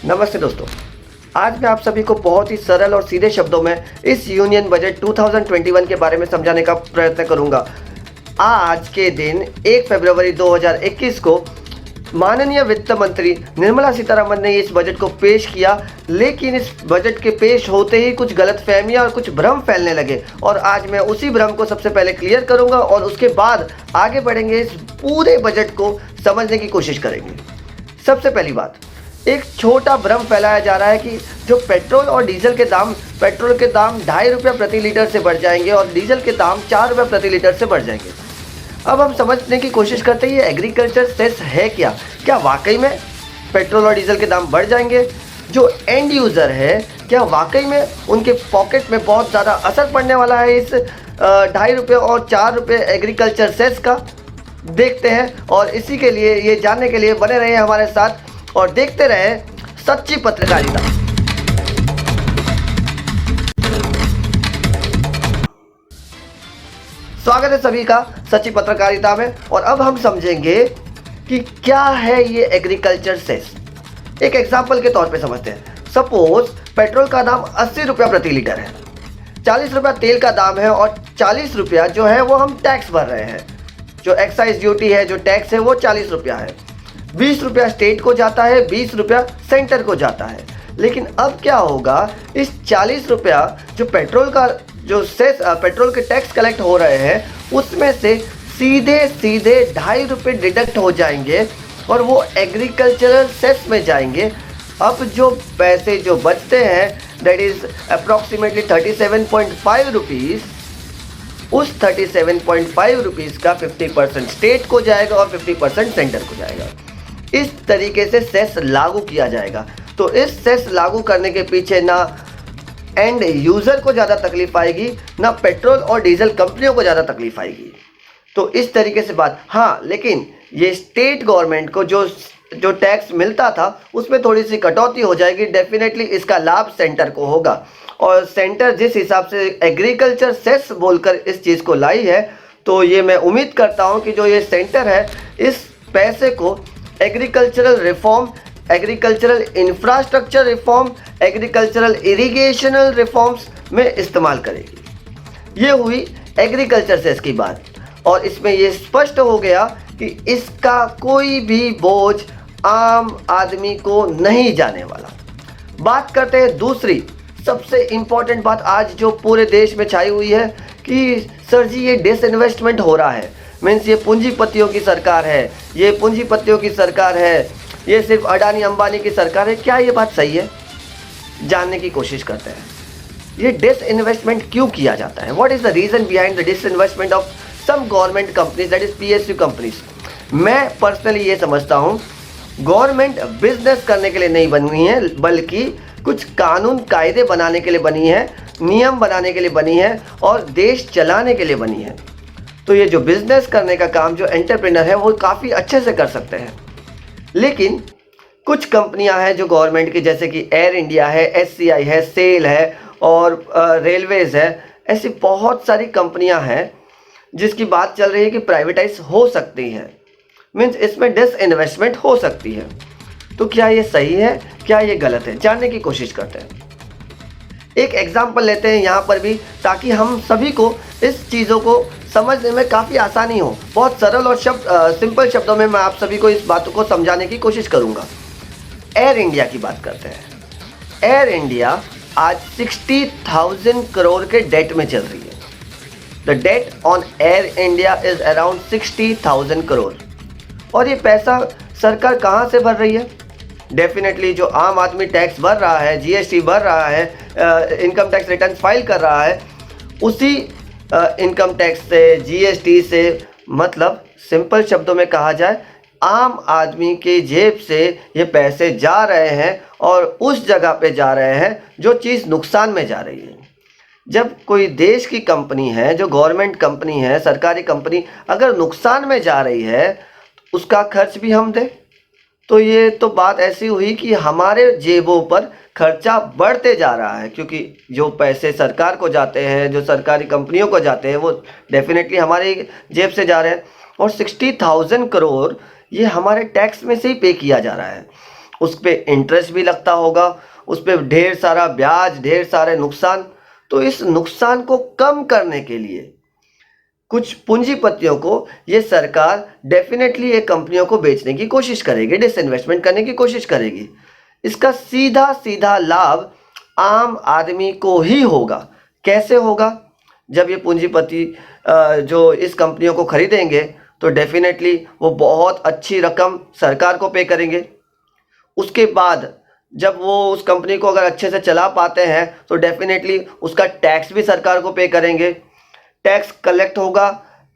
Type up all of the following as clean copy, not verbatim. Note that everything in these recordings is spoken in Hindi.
नमस्ते दोस्तों, आज मैं आप सभी को बहुत ही सरल और सीधे शब्दों में इस यूनियन बजट 2021 के बारे में समझाने का प्रयत्न करूंगा। आज के दिन 1 फरवरी 2021 को माननीय वित्त मंत्री निर्मला सीतारमण ने इस बजट को पेश किया, लेकिन इस बजट के पेश होते ही कुछ गलतफहमियां और कुछ भ्रम फैलने लगे और आज मैं उसी भ्रम को सबसे पहले क्लियर करूंगा और उसके बाद आगे बढ़ेंगे, इस पूरे बजट को समझने की कोशिश करेंगे। सबसे पहली बात, एक छोटा भ्रम फैलाया जा रहा है कि जो पेट्रोल और डीजल के दाम 2.5 रुपये प्रति लीटर से बढ़ जाएंगे और डीजल के दाम 4 रुपये प्रति लीटर से बढ़ जाएंगे। अब हम समझने की कोशिश करते हैं ये एग्रीकल्चर सेस है क्या वाकई में पेट्रोल और डीजल के दाम बढ़ जाएंगे? जो एंड यूज़र है क्या वाकई में उनके पॉकेट में बहुत ज़्यादा असर पड़ने वाला है इस 2.5 रुपये और 4 रुपये एग्रीकल्चर सेस का? देखते हैं और इसी के लिए, ये जानने के लिए बने रहे हमारे साथ और देखते रहे सच्ची पत्रकारिता। स्वागत है सभी का सच्ची पत्रकारिता में। और अब हम समझेंगे कि क्या है ये एग्रीकल्चर सेस। एक एग्जांपल के तौर पे समझते हैं। सपोज पेट्रोल का दाम 80 रुपया प्रति लीटर है, 40 रुपया तेल का दाम है और 40 रुपया जो है वो हम टैक्स भर रहे हैं। जो एक्साइज ड्यूटी है, जो टैक्स है, वो 40 रुपया है। 20 रुपया स्टेट को जाता है, 20 रुपया सेंटर को जाता है। लेकिन अब क्या होगा, इस 40 रुपया जो पेट्रोल का जो सेस पेट्रोल के टैक्स कलेक्ट हो रहे हैं उसमें से सीधे 2.5 रुपये डिडक्ट हो जाएंगे और वो एग्रीकल्चरल सेस में जाएंगे। अब जो पैसे जो बचते हैं दैट इज़ अप्रॉक्सीमेटली 37.5 रुपीज़, उस 37.5 रुपीज़ का 50% स्टेट को जाएगा और 50% सेंटर को जाएगा। इस तरीके से सेस लागू किया जाएगा। तो इस सेस लागू करने के पीछे ना एंड यूज़र को ज़्यादा तकलीफ आएगी, ना पेट्रोल और डीजल कंपनियों को ज़्यादा तकलीफ आएगी। तो इस तरीके से बात। हाँ, लेकिन ये स्टेट गवर्नमेंट को जो टैक्स मिलता था उसमें थोड़ी सी कटौती हो जाएगी। डेफिनेटली इसका लाभ सेंटर को होगा और सेंटर जिस हिसाब से एग्रीकल्चर सेस बोलकर इस चीज़ को लाई है, तो ये मैं उम्मीद करता हूँ कि जो ये सेंटर है इस पैसे को agricultural reform, agricultural infrastructure reform, agricultural irrigational reforms में इस्तेमाल करेगी। ये हुई एग्रीकल्चर सेस की बात और इसमें ये स्पष्ट हो गया कि इसका कोई भी बोझ आम आदमी को नहीं जाने वाला। बात करते हैं दूसरी सबसे इम्पॉर्टेंट बात आज जो पूरे देश में छाई हुई है कि सर जी ये डिसइन्वेस्टमेंट हो रहा है। मीन्स ये पूंजीपतियों की सरकार है, ये पूंजीपतियों की सरकार है, ये सिर्फ अडानी अंबानी की सरकार है। क्या ये बात सही है? जानने की कोशिश करते हैं। ये डिसइन्वेस्टमेंट क्यों किया जाता है? What is the reason behind the disinvestment of some government companies that is PSU companies? मैं पर्सनली ये समझता हूँ गवर्नमेंट बिजनेस करने के लिए नहीं बनी है, बल्कि कुछ कानून कायदे बनाने के लिए बनी है, नियम बनाने के लिए बनी है और देश चलाने के लिए बनी है। तो ये जो बिजनेस करने का काम जो एंटरप्रेन्योर है वो काफ़ी अच्छे से कर सकते हैं। लेकिन कुछ कंपनियां हैं जो गवर्नमेंट की, जैसे कि एयर इंडिया है, SCI है, सेल है और रेलवेज है। ऐसी बहुत सारी कंपनियां हैं जिसकी बात चल रही है कि प्राइवेटाइज हो सकती है। मीन्स इसमें डिसइन्वेस्टमेंट हो सकती है। तो क्या ये सही है, क्या ये गलत है? जानने की कोशिश करते हैं। एक एग्जाम्पल लेते हैं यहाँ पर भी, ताकि हम सभी को इस चीज़ों को समझने में काफ़ी आसानी हो। बहुत सरल और सिंपल शब्दों में मैं आप सभी को इस बातों को समझाने की कोशिश करूँगा। एयर इंडिया की बात करते हैं। एयर इंडिया आज 60,000 करोड़ के डेट में चल रही है। The debt on Air India is around 60,000 crore. और ये पैसा सरकार कहाँ से भर रही है? डेफिनेटली जो आम आदमी टैक्स भर रहा है, GST भर रहा है, इनकम टैक्स रिटर्न फाइल कर रहा है, उसी इनकम टैक्स से, GST से, मतलब सिंपल शब्दों में कहा जाए आम आदमी के जेब से ये पैसे जा रहे हैं और उस जगह पे जा रहे हैं जो चीज़ नुकसान में जा रही है। जब कोई देश की कंपनी है, जो गवर्नमेंट कंपनी है, सरकारी कंपनी, अगर नुकसान में जा रही है उसका खर्च भी हम दें, तो ये तो बात ऐसी हुई कि हमारे जेबों पर खर्चा बढ़ते जा रहा है, क्योंकि जो पैसे सरकार को जाते हैं, जो सरकारी कंपनियों को जाते हैं, वो डेफिनेटली हमारी जेब से जा रहे हैं। और 60,000 करोड़ ये हमारे टैक्स में से ही पे किया जा रहा है। उस पर इंटरेस्ट भी लगता होगा, उस पर ढेर सारा ब्याज, ढेर सारे नुकसान। तो इस नुकसान को कम करने के लिए कुछ पूंजीपतियों को ये सरकार डेफिनेटली ये कंपनियों को बेचने की कोशिश करेगी, डिसइन्वेस्टमेंट करने की कोशिश करेगी। इसका सीधा सीधा लाभ आम आदमी को ही होगा। कैसे होगा? जब ये पूंजीपति जो इस कंपनियों को खरीदेंगे तो डेफिनेटली वो बहुत अच्छी रकम सरकार को पे करेंगे। उसके बाद जब वो उस कंपनी को अगर अच्छे से चला पाते हैं तो डेफिनेटली उसका टैक्स भी सरकार को पे करेंगे। टैक्स कलेक्ट होगा,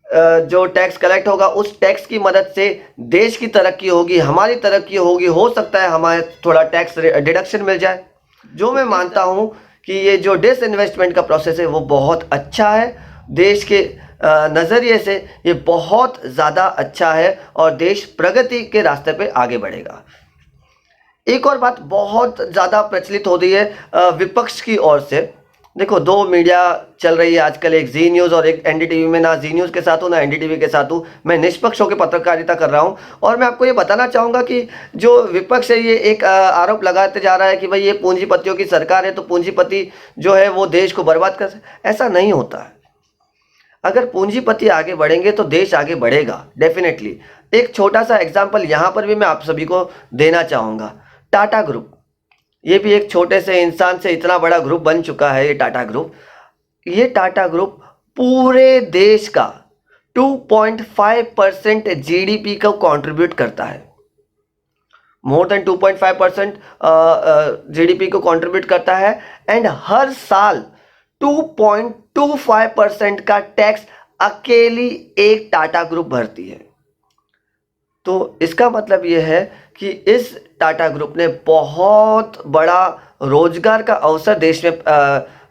जो टैक्स कलेक्ट होगा उस टैक्स की मदद से देश की तरक्की होगी, हमारी तरक्की होगी। हो सकता है हमारे थोड़ा टैक्स डिडक्शन मिल जाए। जो मैं मानता हूँ कि ये जो डिसइन्वेस्टमेंट का प्रोसेस है वो बहुत अच्छा है, देश के नज़रिए से ये बहुत ज़्यादा अच्छा है और देश प्रगति के रास्ते पे आगे बढ़ेगा। एक और बात बहुत ज़्यादा प्रचलित हो रही है विपक्ष की ओर से। देखो, दो मीडिया चल रही है आजकल, एक जी न्यूज़ और एक एनडीटीवी। में ना जी न्यूज़ के साथ हूँ ना एनडीटीवी के साथ हूँ, मैं निष्पक्ष होकर पत्रकारिता कर रहा हूँ। और मैं आपको ये बताना चाहूँगा कि जो विपक्ष है ये एक आरोप लगाते जा रहा है कि भाई ये पूंजीपतियों की सरकार है तो पूंजीपति जो है वो देश को बर्बाद कर। ऐसा नहीं होता है। अगर पूंजीपति आगे बढ़ेंगे तो देश आगे बढ़ेगा डेफिनेटली। एक छोटा सा एग्जाम्पल यहाँ पर भी मैं आप सभी को देना चाहूँगा। टाटा ग्रुप, ये भी एक छोटे से इंसान से इतना बड़ा ग्रुप बन चुका है ये टाटा ग्रुप। ये टाटा ग्रुप पूरे देश का 2.5% जीडीपी को कंट्रीब्यूट करता है। मोर देन 2.5% जीडीपी को कंट्रीब्यूट करता है एंड हर साल 2.25% का टैक्स अकेली एक टाटा ग्रुप भरती है। तो इसका मतलब ये है कि इस टाटा ग्रुप ने बहुत बड़ा रोजगार का अवसर देश में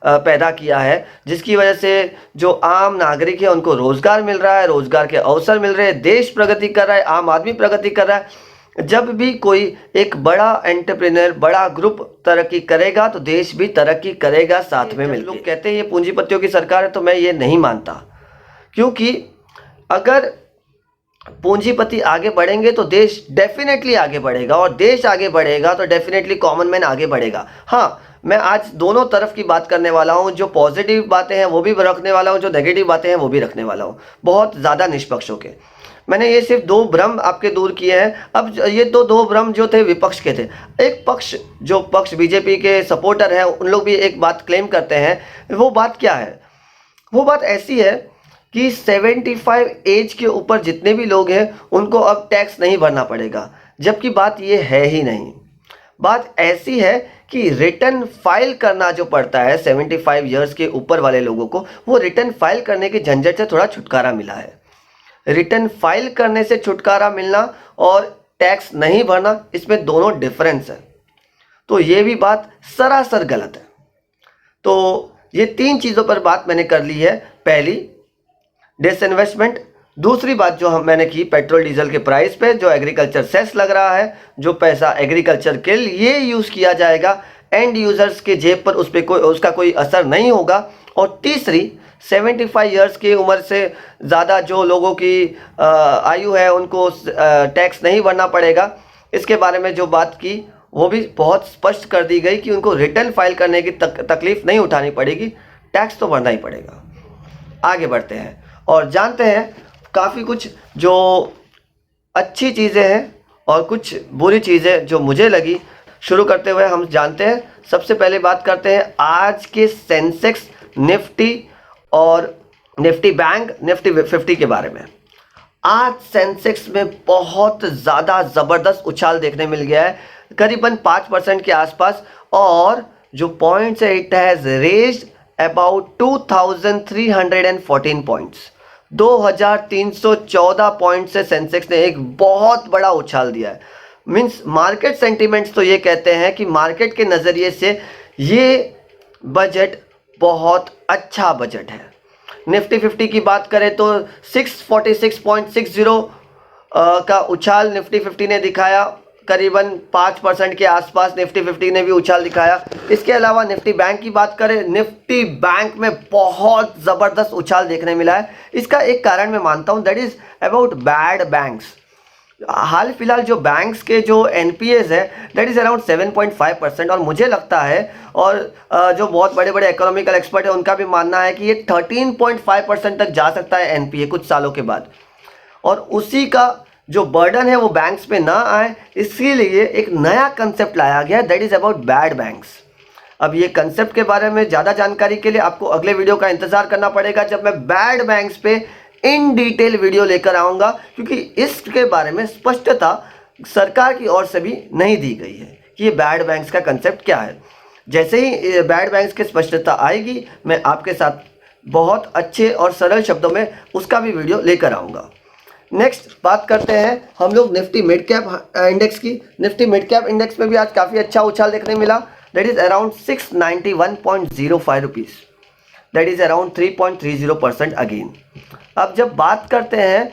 पैदा किया है, जिसकी वजह से जो आम नागरिक है उनको रोजगार मिल रहा है, रोजगार के अवसर मिल रहे हैं, देश प्रगति कर रहा है, आम आदमी प्रगति कर रहा है। जब भी कोई एक बड़ा एंटरप्रेन्योर, बड़ा ग्रुप तरक्की करेगा तो देश भी तरक्की करेगा साथ में मिलकर। लोग कहते हैं ये पूंजीपतियों की सरकार है, तो मैं ये नहीं मानता, क्योंकि अगर पूंजीपति आगे बढ़ेंगे तो देश डेफिनेटली आगे बढ़ेगा और देश आगे बढ़ेगा तो डेफिनेटली कॉमन मैन आगे बढ़ेगा। हाँ, मैं आज दोनों तरफ की बात करने वाला हूँ, जो पॉजिटिव बातें हैं वो भी रखने वाला हूँ, जो नेगेटिव बातें हैं वो भी रखने वाला हूँ, बहुत ज़्यादा निष्पक्ष होकर। मैंने ये सिर्फ दो भ्रम आपके दूर किए हैं। अब ये दो भ्रम जो थे विपक्ष के थे। एक पक्ष, जो पक्ष बीजेपी के सपोर्टर हैं, उन लोग भी एक बात क्लेम करते हैं। वो बात क्या है? वो बात ऐसी है कि 75 एज के ऊपर जितने भी लोग हैं उनको अब टैक्स नहीं भरना पड़ेगा, जबकि बात ये है ही नहीं। बात ऐसी है कि रिटर्न फाइल करना जो पड़ता है 75 इयर्स के ऊपर वाले लोगों को, वो रिटर्न फाइल करने के झंझट से थोड़ा छुटकारा मिला है। रिटर्न फाइल करने से छुटकारा मिलना और टैक्स नहीं भरना, इसमें दोनों डिफरेंस है। तो ये भी बात सरासर गलत है। तो ये तीन चीज़ों पर बात मैंने कर ली है। पहली, डिसइन्वेस्टमेंट। दूसरी बात जो मैंने की पेट्रोल डीजल के प्राइस पे जो एग्रीकल्चर सेस लग रहा है, जो पैसा एग्रीकल्चर के लिए यूज़ किया जाएगा, एंड यूज़र्स के जेब पर उस पर उसका कोई असर नहीं होगा। और तीसरी, 75 इयर्स की उम्र से ज़्यादा जो लोगों की आयु है उनको टैक्स नहीं भरना पड़ेगा। इसके बारे में जो बात की वो भी बहुत स्पष्ट कर दी गई कि उनको रिटर्न फाइल करने की तकलीफ नहीं उठानी पड़ेगी, टैक्स तो भरना ही पड़ेगा। आगे बढ़ते हैं और जानते हैं काफ़ी कुछ जो अच्छी चीज़ें हैं और कुछ बुरी चीज़ें जो मुझे लगी। शुरू करते हुए हम जानते हैं, सबसे पहले बात करते हैं आज के सेंसेक्स, निफ्टी और निफ्टी बैंक, निफ्टी 50 के बारे में। आज सेंसेक्स में बहुत ज़्यादा ज़बरदस्त उछाल देखने मिल गया है, करीबन 5% के आसपास। और जो पॉइंट्स है, it has raised about 2314 points. 2314 point से सेंसेक्स ने एक बहुत बड़ा उछाल दिया है। मीन्स मार्केट सेंटिमेंट्स तो ये कहते हैं कि मार्केट के नज़रिए से ये बजट बहुत अच्छा बजट है। निफ्टी 50 की बात करें तो 646.60 का उछाल निफ्टी 50 ने दिखाया, करीबन 5% के आसपास निफ्टी 50 ने भी उछाल दिखाया। इसके अलावा निफ्टी बैंक की बात करें, निफ्टी बैंक में बहुत ज़बरदस्त उछाल देखने मिला है। इसका एक कारण मैं मानता हूं, that is about bad banks. हाल फिलहाल जो बैंक्स के जो एनपीएस है दैट इज़ अराउंड 7.5%, और मुझे लगता है और जो बहुत बड़े बड़े इकोनॉमिकल एक्सपर्ट है उनका भी मानना है कि ये 13.5% तक जा सकता है एनपीए कुछ सालों के बाद, और उसी का जो बर्डन है वो बैंक्स पे ना आए इसके लिए एक नया कंसेप्ट लाया गया, that is about bad banks. अब ये कंसेप्ट के बारे में ज़्यादा जानकारी के लिए आपको अगले वीडियो का इंतज़ार करना पड़ेगा, जब मैं बैड बैंक्स पे इन डिटेल वीडियो लेकर आऊँगा, क्योंकि इसके बारे में स्पष्टता सरकार की ओर से भी नहीं दी गई है कि ये बैड बैंक्स का कंसेप्ट क्या है। जैसे ही बैड बैंक्स की स्पष्टता आएगी मैं आपके साथ बहुत अच्छे और सरल शब्दों में उसका भी वीडियो लेकर आऊँगा। नेक्स्ट बात करते हैं हम लोग निफ्टी मिड कैप इंडेक्स की। निफ्टी मिड कैप इंडेक्स में भी आज काफ़ी अच्छा उछाल देखने मिला, that is around 691.05 rupees, that is around 3.30% again. अब जब बात करते हैं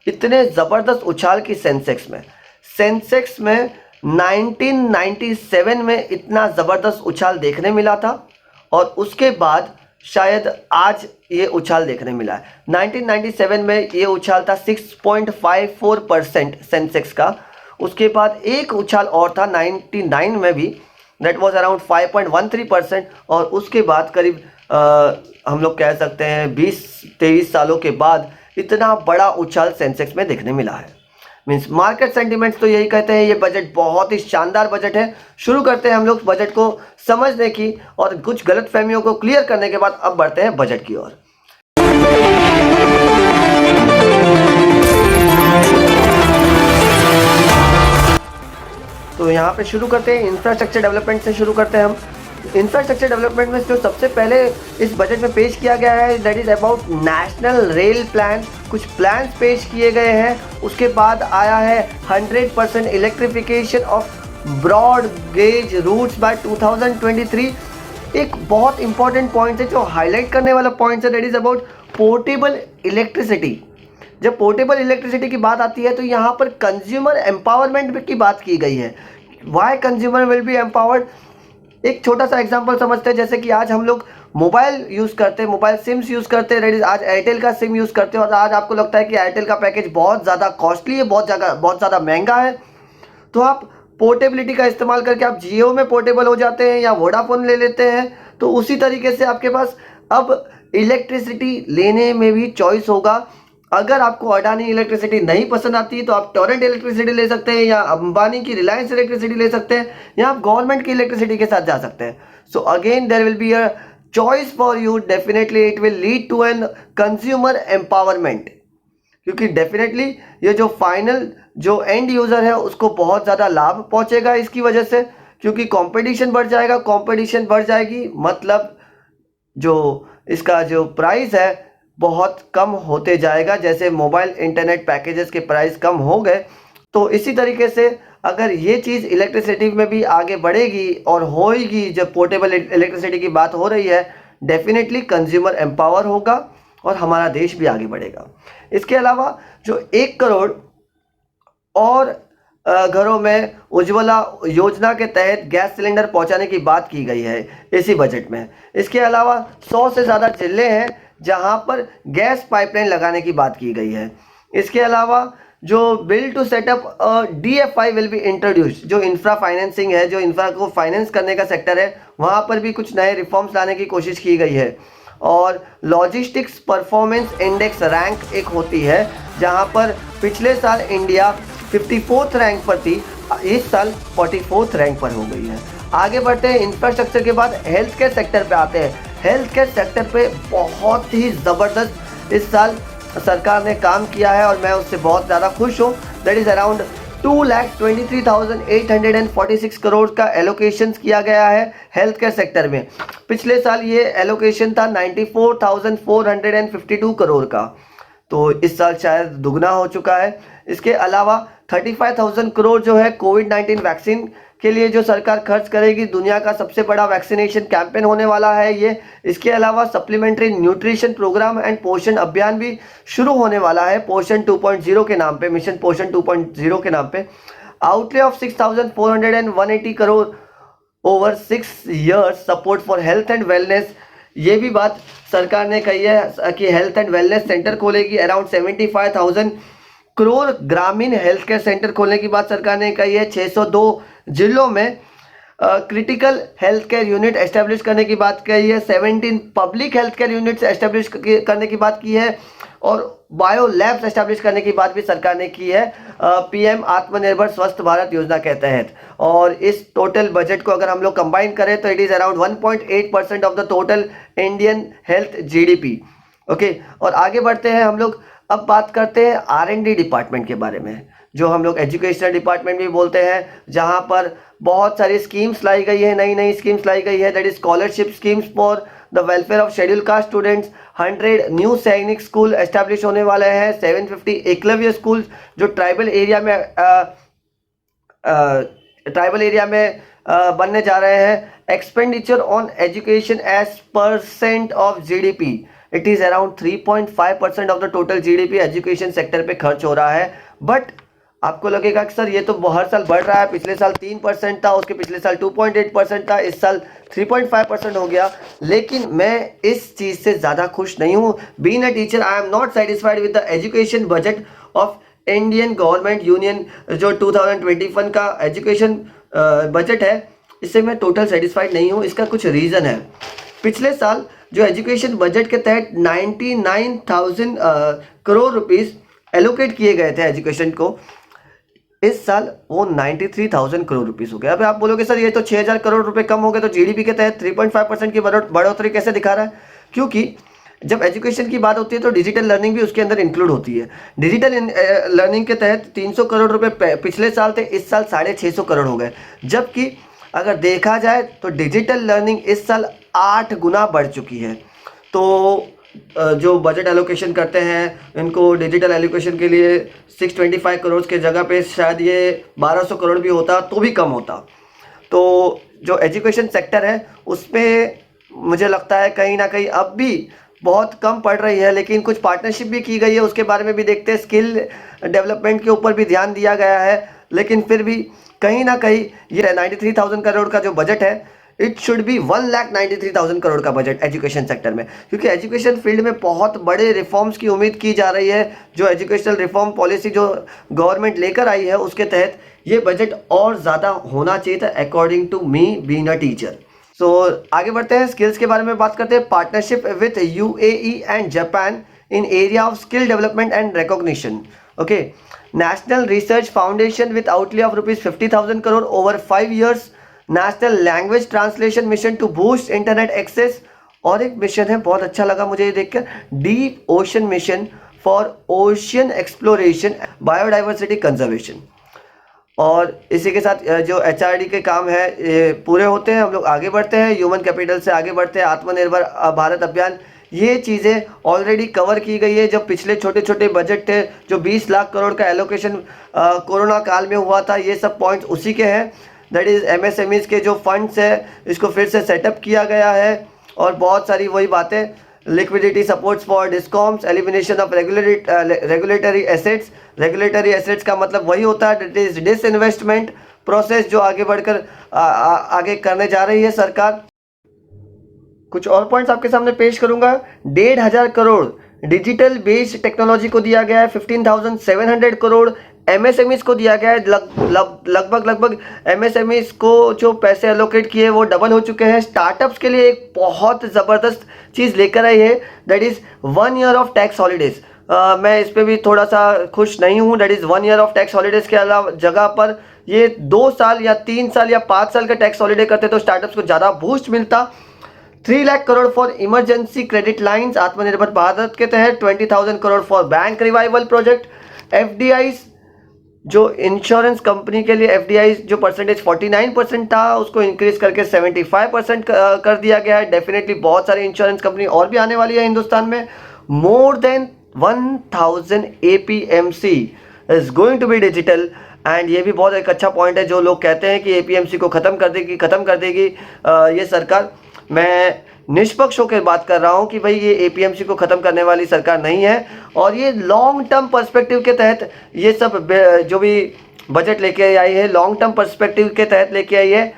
इतने ज़बरदस्त उछाल की सेंसेक्स में 1997 में इतना ज़बरदस्त उछाल देखने मिला था, और उसके बाद शायद आज ये उछाल देखने मिला है। 1997 में ये उछाल था 6.54% सेंसेक्स का। उसके बाद एक उछाल और था 99 में भी, दैट वाज अराउंड 5.13%, और उसके बाद करीब हम लोग कह सकते हैं 20-23 सालों के बाद इतना बड़ा उछाल सेंसेक्स में देखने मिला है। मीन्स मार्केट सेंटिमेंट्स तो यही कहते हैं ये बजट बहुत ही शानदार बजट है। शुरू करते हैं हम लोग बजट को समझने की, और कुछ गलतफहमियों को क्लियर करने के बाद अब बढ़ते हैं बजट की ओर। तो यहाँ पे शुरू करते हैं इंफ्रास्ट्रक्चर डेवलपमेंट से शुरू करते हैं हम। इंफ्रास्ट्रक्चर डेवलपमेंट में जो सबसे पहले इस बजट में पेश किया गया है that is about national rail plan. कुछ प्लान्स पेश किए गए हैं। उसके बाद आया है 100% electrification of broad gauge routes by 2023। एक बहुत इंपॉर्टेंट पॉइंट है जो हाईलाइट करने वाला पॉइंट है, that is about portable electricity. जब पोर्टेबल इलेक्ट्रिसिटी की बात आती है तो यहाँ पर कंज्यूमर एम्पावरमेंट की बात की गई है। Why consumer will be empowered, एक छोटा सा एग्जांपल समझते हैं। जैसे कि आज हम लोग मोबाइल यूज़ करते हैं, मोबाइल सिम्स यूज़ करते हैं, आज एयरटेल का सिम यूज़ करते हैं, और आज आपको लगता है कि एयरटेल का पैकेज बहुत ज़्यादा कॉस्टली है, बहुत ज़्यादा महंगा है, तो आप पोर्टेबिलिटी का इस्तेमाल करके आप जियो में पोर्टेबल हो जाते हैं या वोडाफोन ले लेते हैं। तो उसी तरीके से आपके पास अब इलेक्ट्रिसिटी लेने में भी चॉइस होगा। अगर आपको अडानी इलेक्ट्रिसिटी नहीं पसंद आती है तो आप टोरेंट इलेक्ट्रिसिटी ले सकते हैं, या अंबानी की रिलायंस इलेक्ट्रिसिटी ले सकते हैं, या आप गवर्नमेंट की इलेक्ट्रिसिटी के साथ जा सकते हैं। So again there will be a choice for you, definitely it will lead to an consumer empowerment, क्योंकि डेफिनेटली ये जो फाइनल जो एंड यूज़र है उसको बहुत ज़्यादा लाभ पहुंचेगा इसकी वजह से, क्योंकि कंपटीशन बढ़ जाएगा। कंपटीशन बढ़ जाएगी मतलब जो इसका जो प्राइस है बहुत कम होते जाएगा। जैसे मोबाइल इंटरनेट पैकेजेस के प्राइस कम हो गए, तो इसी तरीके से अगर ये चीज़ इलेक्ट्रिसिटी में भी आगे बढ़ेगी और होएगी, जब पोर्टेबल इलेक्ट्रिसिटी की बात हो रही है, डेफिनेटली कंज्यूमर एम्पावर होगा और हमारा देश भी आगे बढ़ेगा। इसके अलावा जो 1 करोड़ और घरों में उज्ज्वला योजना के तहत गैस सिलेंडर पहुंचाने की बात की गई है इसी बजट में। इसके अलावा 100 से ज़्यादा जिले हैं जहां पर गैस पाइपलाइन लगाने की बात की गई है। इसके अलावा जो bill to setup DFI will be introduced, जो इंफ्रा फाइनेंसिंग है, जो इंफ्रा को फाइनेंस करने का सेक्टर है, वहां पर भी कुछ नए रिफॉर्म्स लाने की कोशिश की गई है। और लॉजिस्टिक्स परफॉर्मेंस इंडेक्स रैंक एक होती है जहां पर पिछले साल इंडिया 54th रैंक पर थी, इस साल 44th रैंक पर हो गई है। आगे बढ़ते हैं, इंफ्रास्ट्रक्चर के बाद हेल्थ केयर सेक्टर पे आते हैं। हेल्थ केयर सेक्टर पे बहुत ही ज़बरदस्त इस साल सरकार ने काम किया है और मैं उससे बहुत ज़्यादा खुश हूँ। दैट इज़ अराउंड 2,23,846 करोड़ का एलोकेशन किया गया है हेल्थ केयर सेक्टर में। पिछले साल ये एलोकेशन था 94,452 करोड़ का, तो इस साल शायद दुगना हो चुका है। इसके अलावा 35,000 करोड़ जो है कोविड-19 वैक्सीन के लिए जो सरकार खर्च करेगी, दुनिया का सबसे बड़ा वैक्सीनेशन कैंपेन होने वाला है ये। इसके अलावा सप्लीमेंट्री न्यूट्रिशन प्रोग्राम एंड पोषण अभियान भी शुरू होने वाला है पोषण 2.0 के नाम पे, मिशन पोषण 2.0 के नाम पे। Outlay of 6,480 crore over 6 years support for health and wellness, ये भी बात सरकार ने कही है कि हेल्थ एंड वेलनेस सेंटर खोलेगी। अराउंड 75,000 करोड़ ग्रामीण हेल्थ केयर सेंटर खोलने की बात सरकार ने कही है। 602 जिलों में critical health care unit establish करने की बात कही है। 17 public health care units establish करने की बात की है और बायो लैब्स एस्टेब्लिश करने की बात भी सरकार ने की है पीएम आत्मनिर्भर स्वस्थ भारत योजना के तहत। और इस टोटल बजट को अगर हम लोग कंबाइन करें तो it is around 1.8% of the total Indian health GDP. Okay, और आगे बढ़ते हैं हम लोग। अब बात करते हैं R&D डिपार्टमेंट के बारे में, जो हम लोग एजुकेशनल डिपार्टमेंट भी बोलते हैं, जहां पर बहुत सारी स्कीम्स लाई गई है, नई नई स्कीम्स लाई गई है। That is scholarship schemes for the welfare of scheduled caste students. 100 new Sainik school establish होने वाले हैं। 750 एकलव्य स्कूल जो ट्राइबल एरिया में बनने जा रहे हैं। Expenditure on education as percent of GDP, it is around 3.5% of the total GDP education sector पे खर्च हो रहा है। बट आपको लगेगा कि सर ये तो हर साल बढ़ रहा है, पिछले साल 3% था, उसके पिछले साल 2.8% था, इस साल 3.5% हो गया। लेकिन मैं इस चीज़ से ज़्यादा खुश नहीं हूँ। Being a teacher I am not satisfied with the education budget of Indian government union. जो 2021 का एजुकेशन बजट है, इससे मैं टोटल सेटिस्फाइड नहीं हूँ। इसका कुछ रीज़न है। पिछले साल जो एजुकेशन बजट के तहत 99,000 करोड़ रुपीस एलोकेट किए गए थे एजुकेशन को, इस साल वो 93,000 करोड़ रुपीस हो गया। अब आप बोलोगे सर ये तो 6,000 करोड़ रुपए कम हो गए, तो जीडीपी के तहत 3.5% की बढ़ोतरी कैसे दिखा रहा है? क्योंकि जब एजुकेशन की बात होती है तो डिजिटल लर्निंग भी उसके अंदर इंक्लूड होती है। डिजिटल लर्निंग के तहत 300 करोड़ रुपए पिछले साल थे, इस साल 650 करोड़ हो गए। जबकि अगर देखा जाए तो डिजिटल लर्निंग इस साल 8 गुना बढ़ चुकी है। तो जो बजट एलोकेशन करते हैं इनको डिजिटल एलोकेशन के लिए 625 करोड़ के जगह पे शायद ये 1200 करोड़ भी होता तो भी कम होता। तो जो एजुकेशन सेक्टर है उसमें मुझे लगता है कहीं ना कहीं अब भी बहुत कम पड़ रही है। लेकिन कुछ पार्टनरशिप भी की गई है, उसके बारे में भी देखते हैं। स्किल डेवलपमेंट के ऊपर भी ध्यान दिया गया है, लेकिन फिर भी कहीं ना कहीं ये 93,000 करोड़ का जो बजट है, इट शुड बी 1,93,000 करोड़ का बजट एजुकेशन सेक्टर में। क्योंकि एजुकेशन फील्ड में बहुत बड़े रिफॉर्म्स की उम्मीद की जा रही है। जो एजुकेशनल रिफॉर्म पॉलिसी जो गवर्नमेंट लेकर आई है उसके तहत ये बजट और ज़्यादा होना चाहिए था, according to me being a teacher. So आगे बढ़ते हैं, स्किल्स के बारे में बात करते हैं। Partnership with UAE and Japan in area of skill development and recognition. Okay, national research foundation with outlay of rupees 50,000 crore over 5 years। National language translation mission to boost internet access. और एक मिशन है, बहुत अच्छा लगा मुझे ये देखकर, deep ocean mission for ocean exploration biodiversity conservation. और इसी के साथ जो एचआरडी के काम है ये पूरे होते हैं। हम लोग आगे बढ़ते हैं, ह्यूमन कैपिटल से आगे बढ़ते हैं। आत्मनिर्भर भारत अभियान, ये चीज़ें ऑलरेडी कवर की गई है। जब पिछले छोटे छोटे बजट थे, जो 20 लाख करोड़ का एलोकेशन कोरोना काल में हुआ था, ये सब पॉइंट्स उसी के हैं। दैट इज़ एमएसएमईज के जो फंड्स है इसको फिर से सेटअप किया गया है। और बहुत सारी वही बातें, liquidity supports for discoms, elimination of regulatory assets. Regulatory assets का मतलब वही होता है, दैट इज डिसइन्वेस्टमेंट प्रोसेस जो आगे बढ़कर आगे करने जा रही है सरकार। कुछ और पॉइंट्स आपके सामने पेश करूंगा। 1,500 करोड़ डिजिटल बेस्ड टेक्नोलॉजी को दिया गया है। 15,700 करोड़ एमएसएमईज को दिया गया है। लगभग एमएसएमईज को जो पैसे एलोकेट किए वो डबल हो चुके हैं। स्टार्टअप्स के लिए एक बहुत ज़बरदस्त चीज़ लेकर आई है, that is 1 year of tax holidays. मैं इस पर भी थोड़ा सा खुश नहीं हूँ। That is 1 year of tax holidays के अलावा जगह पर ये 2 साल या 3 साल या 5 साल का टैक्स हॉलीडे करते तो स्टार्टअप्स को ज़्यादा बूस्ट मिलता। 3 lakh crore for emergency credit lines Atmanirbhar Bharat के तहत। 20,000 crore for bank revival project. FDIs, जो इंश्योरेंस कंपनी के लिए एफडीआई जो परसेंटेज 49% था उसको इंक्रीज करके 75% कर दिया गया है। डेफिनेटली बहुत सारी इंश्योरेंस कंपनी और भी आने वाली है हिंदुस्तान में। More than 1,000 APMC is going to be digital. And ये भी बहुत एक अच्छा पॉइंट है। जो लोग कहते हैं कि एपीएमसी को ख़त्म कर देगी ये सरकार, मैं निष्पक्ष होकर बात कर रहा हूं कि भाई ये एपीएमसी को ख़त्म करने वाली सरकार नहीं है। और ये लॉन्ग टर्म पर्सपेक्टिव के तहत ये सब जो भी बजट लेके आई है, लॉन्ग टर्म पर्सपेक्टिव के तहत लेके आई है।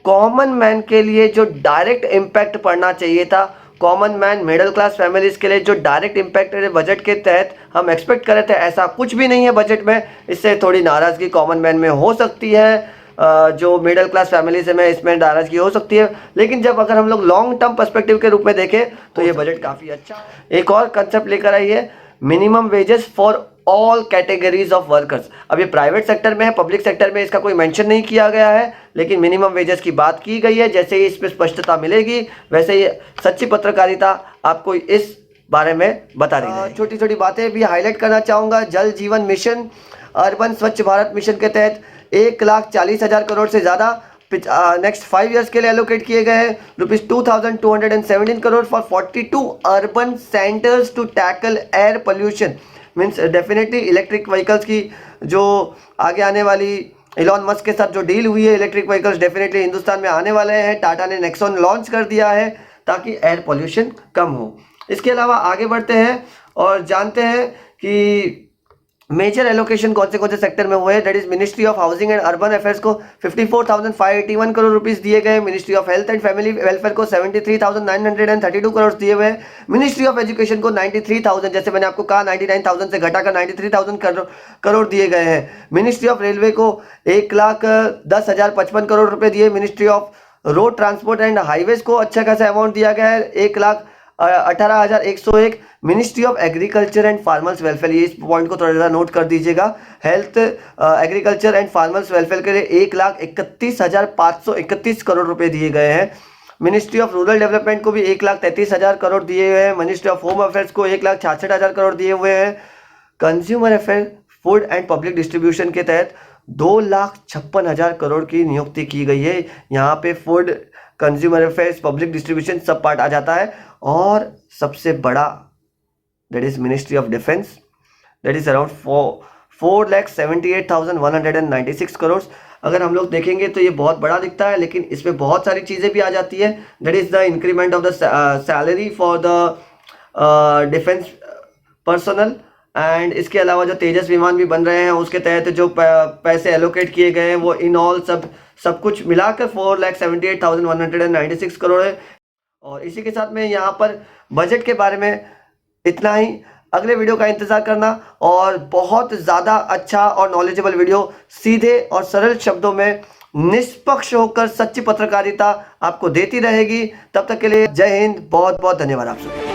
कॉमन मैन के लिए जो डायरेक्ट इम्पैक्ट पड़ना चाहिए था common man middle class families के लिए जो डायरेक्ट इम्पैक्ट बजट के तहत हम एक्सपेक्ट कर रहे थे, ऐसा कुछ भी नहीं है बजट में। इससे थोड़ी नाराज़गी कॉमन मैन में हो सकती है, जो मिडिल क्लास फैमिली से में इसमें नाराज़गी हो सकती है, लेकिन जब अगर हम लोग लॉन्ग टर्म पर्सपेक्टिव के रूप में देखें तो ये बजट काफ़ी अच्छा। एक और कंसेप्ट लेकर आई है, minimum wages for all categories of workers. अब ये प्राइवेट सेक्टर में है, पब्लिक सेक्टर में इसका कोई मेंशन नहीं किया गया है, लेकिन मिनिमम वेजेस की बात की गई है। जैसे ही इस पर स्पष्टता मिलेगी वैसे ही सच्ची पत्रकारिता आपको इस बारे में बता रही है। छोटी छोटी बातें भी हाईलाइट करना चाहूँगा। जल जीवन मिशन, अर्बन स्वच्छ भारत मिशन के तहत 1,40,000 करोड़ से ज़्यादा नेक्स्ट 5 ईयर्स के लिए एलोकेट किए गए हैं। ₹2,217 crore for 42 urban centres to tackle air pollution. Means definitely electric vehicles की जो आगे आने वाली इलॉन मस्क के साथ जो डील हुई है, इलेक्ट्रिक व्हीकल्स डेफिनेटली हिंदुस्तान में आने वाले हैं। टाटा ने नेक्सॉन लॉन्च कर दिया है ताकि एयर पोल्यूशन कम हो। इसके अलावा आगे बढ़ते हैं और जानते हैं कि मेजर एलोकेशन कौन से सेक्टर में हुए हैं। That is ministry of housing and urban affairs को 54,581 करोड़ रुपीस दिए गए। Ministry of health and family welfare को 73,932 करोड़ दिए हुए हैं। मिनिस्ट्री ऑफ एजुकेशन को 93,000, जैसे मैंने आपको कहा 99,000 से घटाकर 93,000 करोड़ दिए गए हैं। मिनिस्ट्री ऑफ रेलवे को 1,10,055 करोड़ रुपए दिए। Ministry of road transport and highways को अच्छा खासा अमाउंट दिया गया है, 1,18,101। Ministry of agriculture and farmers welfare, ये इस पॉइंट को थोड़ा ज़्यादा नोट कर दीजिएगा। Health agriculture and farmers welfare के लिए 1,31,531 करोड़ रुपए दिए गए हैं। मिनिस्ट्री ऑफ रूरल डेवलपमेंट को भी 1,33,000 करोड़ दिए हुए हैं। मिनिस्ट्री ऑफ होम अफेयर्स को 1,66,000 करोड़ दिए हुए हैं। Consumer affair, food and public distribution के तहत 2,56,000 करोड़ की नियुक्ति की गई है। यहाँ पे food, consumer affairs, public distribution सब पार्ट आ जाता है। और सबसे बड़ा that is ministry of defence, that is around 4,78,196 crore. अगर हम लोग देखेंगे तो ये बहुत बड़ा दिखता है, लेकिन इसमें बहुत सारी चीज़ें भी आ जाती है। That is the increment of the salary for the defence personnel, and इसके अलावा जो तेजस विमान भी बन रहे हैं उसके तहत जो पैसे एलोकेट किए गए हैं वो इन ऑल सब कुछ मिलाकर 4,78,196 करोड़ है। और इसी के साथ में यहाँ पर बजट के बारे में इतना ही। अगले वीडियो का इंतज़ार करना, और बहुत ज़्यादा अच्छा और नॉलेजेबल वीडियो सीधे और सरल शब्दों में निष्पक्ष होकर सच्ची पत्रकारिता आपको देती रहेगी। तब तक के लिए जय हिंद, बहुत बहुत धन्यवाद आप सबको।